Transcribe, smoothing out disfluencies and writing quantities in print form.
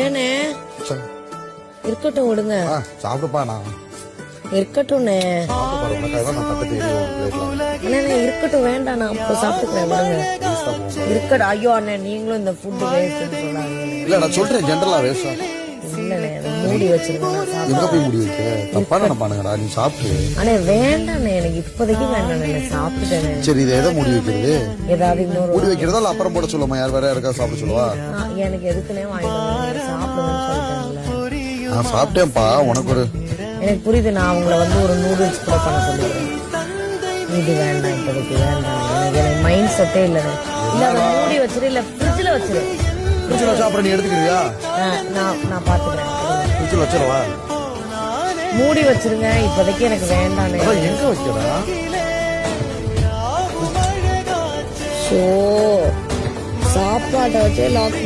ஏனே இருக்கட்டும் விடுங்க. சாப்பிடுப்பா நான் இருக்கட்டும்ண்ணே. இருக்கட்டும் வேண்டாம், நான் இப்போ சாப்பிட்டுக்கிறேன் விடுங்க. இருக்கட்டும். ஐயோ அண்ணே, நீங்களும் இந்த ஃபுட் வேஸ்ட் சொல்லாதீங்க. இல்ல நான் சொல்றேன் ஜென்ரலா வேஸ்டா இல்லண்ணே, மூடி வச்சிருங்க. எங்க போய் மூடி வைக்க தப்பா நினைப்பானுங்கடா. நீ சாப்பிட்டு. அண்ணே வேண்டாண்ணே, எனக்கு இப்போதைக்கு வேண்டாண்ணே, சாப்பிட்டுட்டேன். சரி இதை எதை மூடி வைக்கிறது? ஏதாவது இன்னொரு மூடி வைக்கிறதா இல்ல அப்புறம் போட சொல்லுமா? யார் வேற யாருக்கா சாப்பிட சொல்லுவா? எனக்கு எதுக்குன்னே வாங்கிட்டு சாப்பிடுங்கன்னு சொல்லிட்டேன்ல. நான் சாப்பிட்டேன்ப்பா. உனக்கு ஒரு எனக்கு புரியுது. நான் அவங்கள வந்து ஒரு நூடுல்ஸ் கூட பண்ண சொல்லிடுறேன். இது வேண்டாம், இப்போதைக்கு வேண்டாம். எனக்கு மைண்ட் செட்டே இல்லை. இல்ல அதை மூடி வச்சிரு, இல்ல ஃப்ரிட்ஜ்ல வச்சிரு. ஃப்ரிட்ஜ்ல வச்சா அப்புறம் நீ எடுத்துக்கிறியா? நான் பாத்துக்கிறேன். ஃப்ரிட்ஜ்ல வச்சிரவா? மூடி வச்சிருங்க, இப்போதைக்கு எனக்கு வேண்டாம். எங்க வைக்கிறா? சாப்பாட்டை வச்சே லாக்